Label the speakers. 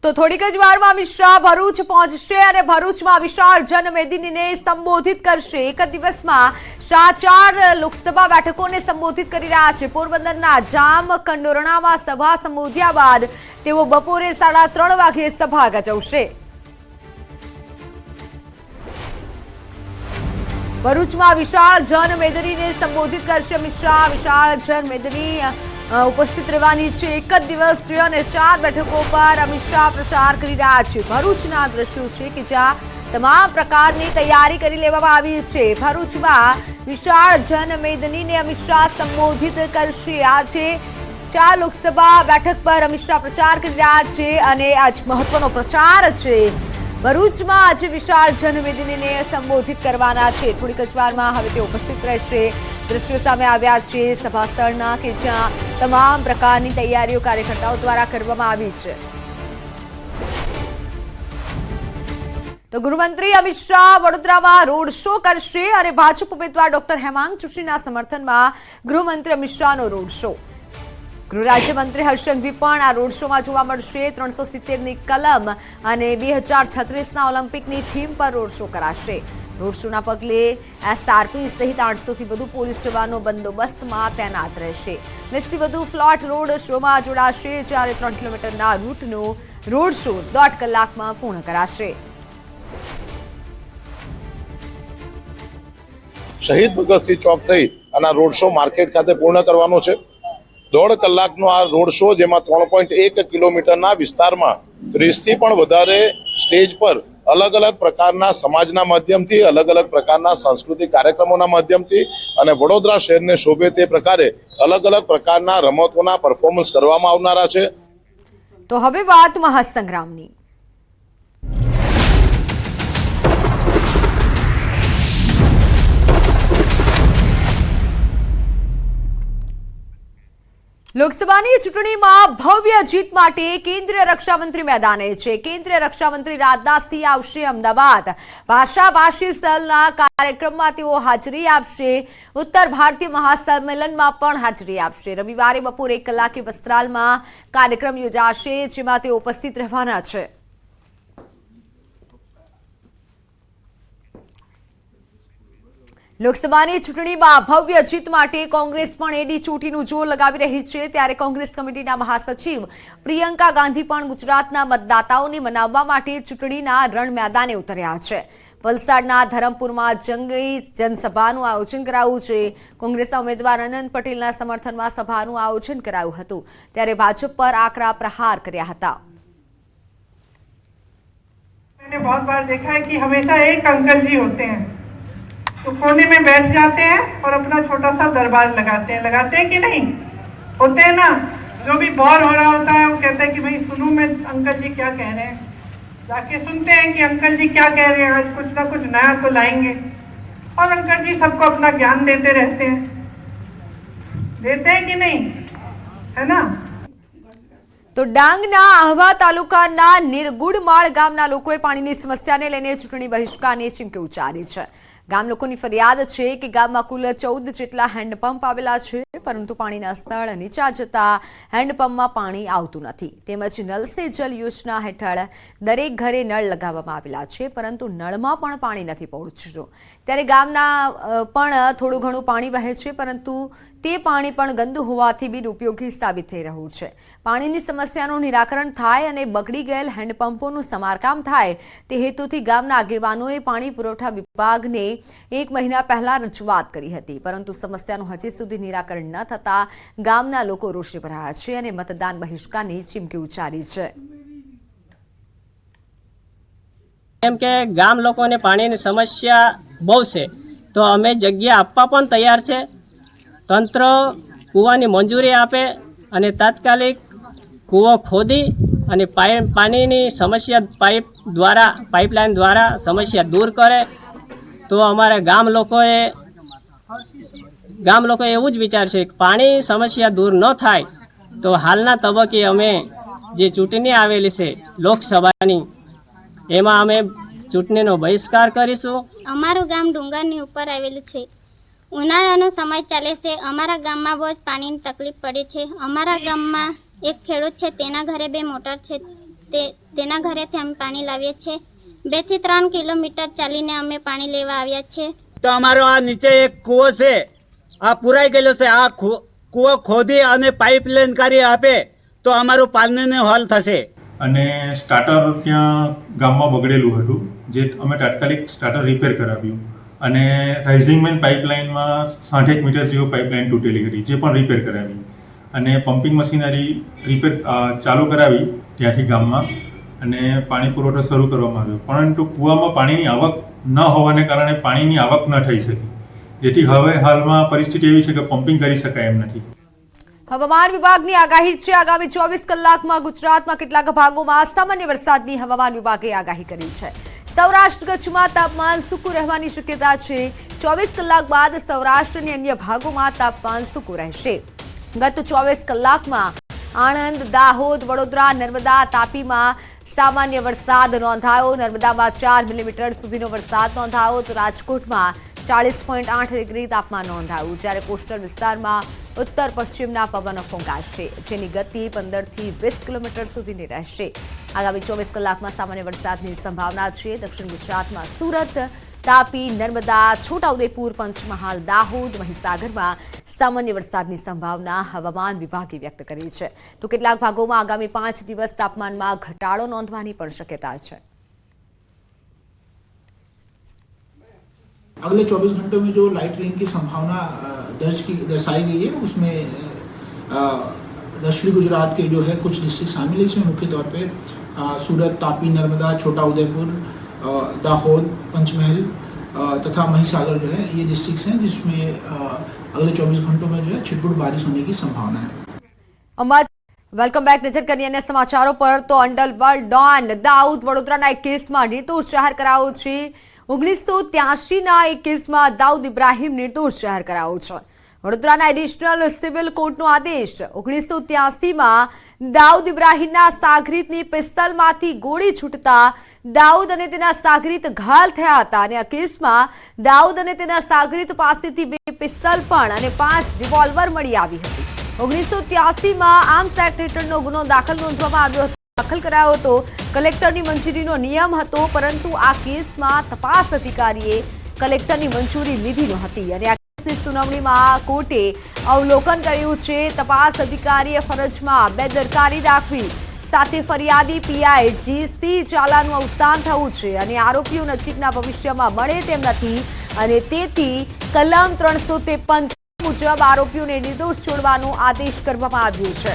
Speaker 1: તો થોડીક જ વારમાં અમિત શાહ ભરૂચ પહોંચશે અને ભરૂચમાં વિશાળ જનમેદનીને સંબોધિત કરશે। એક જ દિવસમાં શાહ 4 લોકસભા બેઠકોને સંબોધિત કરી રહ્યા છે। પોરબંદરના જામ કંડોરણામાં સભા સંબોધ્યા બાદ તેઓ બપોરે 3:30 વાગે સભા ગજવશે। ભરૂચમાં વિશાળ જનમેદનીને સંબોધિત કરશે અમિત શાહ। વિશાળ જનમેદની ઉપસ્થિત રહેવાની છે। એક જ દિવસ છે અને 4 બેઠકો પર અમિત શાહ પ્રચાર કરી રહ્યા છે। ભરૂચના દ્રશ્યો છે કે જ્યાં તમામ પ્રકારની તૈયારી કરી લેવામાં આવી છે। ભરૂચમાં વિશાળ જનમેદનીને અમિત શાહ સંબોધિત કરશે। આજે 4 લોકસભા બેઠક પર અમિત શાહ પ્રચાર કરી રહ્યા છે અને આજ મહત્વનો પ્રચાર છે। ભરૂચમાં આજે વિશાળ જનમેદનીને સંબોધિત કરવાના છે। થોડીક જ વારમાં હવે તે ઉપસ્થિત રહેશે। દ્રશ્યો સામે આવ્યા છે સભા સ્થળના કે જ્યાં તમામ પ્રકારની તૈયારીઓ કાર્યકર્તાઓ દ્વારા કરવામાં આવી છે। તો ગૃહમંત્રી અમિત શાહ વડોદરામાં રોડ શો કરશે અને ભાજપ ઉમેદવાર ડોક્ટર હેમાંગ જોશીના સમર્થનમાં ગૃહમંત્રી અમિત શાહનો રોડ શો। ગૃહ રાજ્યમંત્રી હર્ષ સંઘવી પણ આ રોડ શોમાં જોવા મળશે। 370ની કલમ અને 2036ના ઓલિમ્પિકની થીમ પર રોડ શો કરાશે। રોડ શોના પગલે એસઆરપી સહિત 800થી વધુ પોલીસ જવાનો બંદોબસ્તમાં તૈનાત રહેશે। 20થી વધુ ફ્લોટ રોડ શોમાં જોડાશે જ્યારે 3 કિલોમીટરના રૂટનો રોડ શો 1.5 કલાકમાં પૂર્ણ કરાશે।
Speaker 2: શહીદ ભગતસિંહ ચોક થઈ અને રોડ શો માર્કેટ ખાતે પૂર્ણ કરવાનો છે। 1.5 કલાકનો આ રોડ શો જેમાં 3.1 કિલોમીટરના વિસ્તારમાં 30થી પણ વધારે સ્ટેજ પર અલગ અલગ પ્રકારના સમાજના માધ્યમથી અલગ અલગ પ્રકારના સાંસ્કૃતિક કાર્યક્રમોના માધ્યમથી અને વડોદરા શહેરને શોભે તે પ્રકારે અલગ અલગ પ્રકારના રમતોના પરફોર્મન્સ કરવામાં આવનારા છે।
Speaker 1: તો હવે વાત મહાસંગ્રામની। લોકસભાની ચૂંટણીમાં ભવ્ય જીત માટે કેન્દ્રીય રક્ષામંત્રી મેદાને છે। કેન્દ્રીય રક્ષામંત્રી રાજનાથસિંહ આવશે અમદાવાદ। ભાષાભાષી સેલના કાર્યક્રમમાં તેઓ હાજરી આપશે। ઉત્તર ભારતીય મહાસંમેલનમાં પણ હાજરી આપશે। રવિવારે બપોરે 1 કલાકે વસ્ત્રાલમાં કાર્યક્રમ યોજાશે જેમાં તેઓ ઉપસ્થિત રહેવાના છે। લોકસભાની ચૂંટણીમાં ભવ્ય જીત માટે કોંગ્રેસ પણ એડી ચોટીનું જોર લગાવી રહી છે। ત્યારે કોંગ્રેસ કમિટીના મહાસચિવ પ્રિયંકા ગાંધી પણ ગુજરાતના મતદાતાઓને મનાવવા માટે ચૂંટણીના રણ મેદાને ઉતર્યા છે। વલસાડના ધરમપુરમાં જંગી જનસભાનું આયોજન કરાયું છે। કોંગ્રેસના ઉમેદવાર અનંત પટેલના સમર્થનમાં સભાનું આયોજન કરાયું હતું ત્યારે ભાજપ પર આકરા પ્રહાર કર્યા હતા।
Speaker 3: मैंने बहुत बार देखा है कि हमेशा एक अंकल जी होते हैं तो कोने में बैठ जाते हैं और अपना छोटा सा दरबार लगाते हैं कि नहीं होते हैं ना। जो भी बोर हो रहा होता है वो कहते हैं कि भाई सुनूं मैं अंकल जी क्या कह रहे हैं। जाके सुनते हैं कि अंकल जी क्या कह रहे हैं, आज कुछ ना कुछ नया तो लाएंगे। और अंकल जी सबको अपना ज्ञान देते रहते हैं कि नहीं, है ना।
Speaker 1: તો ડાંગના આહવા તાલુકાના નિરગુડમાળ ગામના લોકોએ પાણીની સમસ્યાને લઈને ચૂંટણી બહિષ્કારની ચીમકી ઉચ્ચારી છે। ગામ લોકોની ફરિયાદ છે કે ગામમાં કુલ 14 જેટલા હેન્ડપંપ આવેલા છે પરંતુ પાણીના સ્તર નીચા જતા હેન્ડપંપમાં પાણી આવતું નથી। તેમજ નલ સે જલ યોજના હેઠળ દરેક ઘરે નળ લગાવવામાં આવેલા છે પરંતુ નળમાં પણ પાણી નથી પહોંચતું। ત્યારે ગામના પણ થોડું ઘણું પાણી વહે છે પરંતુ તે પાણી પણ ગંદુ હોવાથી બિનઉપયોગી સાબિત થઈ રહ્યું છે। પાણીની સમસ્યાનું નિરાકરણ થાય અને બગડી ગયેલ હેન્ડપંપોનું સમારકામ થાય તે હેતુથી ગામના આગેવાનોએ પાણી પુરવઠા વિભાગને 1 મહિના પહેલા રજૂઆત કરી હતી પરંતુ સમસ્યાનું હજી સુધી નિરાકરણ ન થતા ગામના લોકો રોષે ભરાયા છે અને મતદાન બહિષ્કારની ચીમકી ઉચ્ચારી છે।
Speaker 4: કેમ કે ગામ લોકોને પાણીની સમસ્યા બહુ છે તો અમે જગ્યા આપવા પણ તૈયાર છે। તંત્ર કૂવાની મંજૂરી આપે અને તાત્કાલિક કૂવો ખોદી અને પાણીની સમસ્યા પાઇપલાઇન દ્વારા સમસ્યા દૂર કરે તો અમારા ગામ લોકોએ એવું જ વિચાર છે કે પાણી સમસ્યા દૂર ન થાય તો હાલના તબક્કે અમે જે ચૂંટણી આવેલી છે લોકસભાની એમાં અમે ચૂંટણીનો બહિષ્કાર કરીશું।
Speaker 5: અમારું ગામ ડુંગરની ઉપર આવેલું છે। ઉનાળાનો સમય ચાલે છે। અમારા ગામમાં બહુ જ પાણીની તકલીફ પડે છે। અમારા ગામમાં એક ખેડૂત છે તેના ઘરે 2 મોટર છે તેના ઘરેથી અમે પાણી લાવીએ છીએ. 2 થી 3 કિલોમીટર ચાલીને અમે પાણી લેવા આવ્યા છીએ.
Speaker 6: તો અમારો આ નીચે એક કૂવો છે, આ પુરાઈ ગયેલો છે. આ કૂવો ખોદી અને પાઇપલાઇન કરી આપે તો અમારું પાણીનો હલ થશે.
Speaker 7: અને સ્ટાર્ટર ત્યાં ગામમાં બગડેલું હતું, જે અમે તાત્કાલિક સ્ટાર્ટર રિપેર કરાવ્યું. અને રાઇઝિંગ મેન પાઇપલાઇનમાં 60 મીટર જેવો પાઇપલાઇન તૂટેલી હતી, જે પણ રિપેર કરાવી. અને પમ્પિંગ મશીનરી રિપેર ચાલુ કરાવી ત્યાંથી ગામમાં, અને પાણી પુરવઠો શરૂ કરવામાં આવ્યો. પરંતુ કૂવામાં પાણીની આવક ન હોવાને કારણે પાણીની આવક ન થઈ શકી, જેથી હવે હાલમાં પરિસ્થિતિ એવી છે કે પમ્પિંગ કરી શકાય એમ નથી.
Speaker 1: હવામાન વિભાગની આગાહી છે. આગામી 24 કલાકમાં ગુજરાતમાં કેટલાક ભાગોમાં સામાન્ય વરસાદની હવામાન વિભાગે આગાહી કરી છે. સૌરાષ્ટ્ર કચ્છમાં તાપમાન સૂકું રહેવાની શક્યતા છે. 24 કલાક બાદ સૌરાષ્ટ્ર અને અન્ય ભાગોમાં તાપમાન સૂકું રહેશે. ગત 24 કલાકમાં આણંદ, દાહોદ, વડોદરા, નર્મદા, તાપીમાં સામાન્ય વરસાદ નોંધાયો. નર્મદામાં 4 મિલીમીટર સુધીનો વરસાદ નોંધાયો તો રાજકોટમાં 40.8 ડિગ્રી તાપમાન નોંધાયું. જ્યારે કોસ્ટલ વિસ્તારમાં ઉત્તર પશ્ચિમના પવનો ફૂંકાશે, જેની ગતિ 15 થી 20 કિલોમીટર સુધીની રહેશે. આગામી 24 કલાકમાં સામાન્ય વરસાદની સંભાવના છે. દક્ષિણ ગુજરાતમાં સુરત, તાપી, નર્મદા, છોટાઉદેપુર, પંચમહાલ, દાહોદ, મહીસાગરમાં સામાન્ય વરસાદની સંભાવના હવામાન વિભાગે વ્યક્ત કરી છે. તો કેટલાક ભાગોમાં આગામી 5 દિવસ તાપમાનમાં ઘટાડો નોંધવાની પણ શક્યતા છે.
Speaker 8: अगले 24 घंटों में जो लाइट रेन की संभावना दर्शाई गई है, उसमें दक्षिणी गुजरात के जो है कुछ डिस्ट्रिक्ट शामिल है. इसमें मुख्य तौर पे सूरत, तापी, नर्मदा, छोटा उदयपुर, दाहोद, पंचमहल तथा महिसागर जो है ये डिस्ट्रिक्ट्स हैं जिसमें अगले 24 घंटों में जो है छिटपुट बारिश होने की संभावना है.
Speaker 1: Welcome back. નજર કરીએ અન્ય સમાચારો પર. તો અંડરવર્લ્ડ ડોન દાઉદ વડોદરાના એક કેસમાં નિર્દોષ જાહેર કરાયો છે. 1983ના એક કેસમાં દાઉદ ઇબ્રાહીમ નિર્દોષ જાહેર કરાયો છે. વડોદરાના એડિશનલ સિવિલ કોર્ટનો આદેશ. 1983માં દાઉદ ઇબ્રાહીમના સાગરીતની પિસ્તલમાંથી ગોળી છૂટતા દાઉદ અને તેના સાગરીત ઘાયલ થયા હતા. અને આ કેસમાં દાઉદ અને તેના સાગરીત પાસેથી 2 પિસ્તલ પણ અને 5 રિવોલ્વર મળી આવી હતી. 1983માં આર્મ્સ એક્ટ હેઠળનો ગુનો નોંધવામાં આવ્યો હતો, દાખલ કરાયો હતો. કલેક્ટરની મંજૂરીનો નિયમ હતો, પરંતુ આ કેસમાં તપાસ અધિકારીએ કલેક્ટરની મંજૂરી લીધી નહોતી. અને આ કેસની સુનાવણીમાં કોર્ટે અવલોકન કર્યું છે તપાસ અધિકારીએ ફરજમાં બેદરકારી દાખવી. સાથે ફરિયાદી પીઆઈ જીસી ઝાલાનું અવસાન થયું છે અને આરોપીઓ નજીકના ભવિષ્યમાં મળે તેમ નથી. અને તેથી કલમ 353 મુજબ આરોપીઓને નિર્દોષ છોડવાનો આદેશ કરવામાં આવ્યો છે.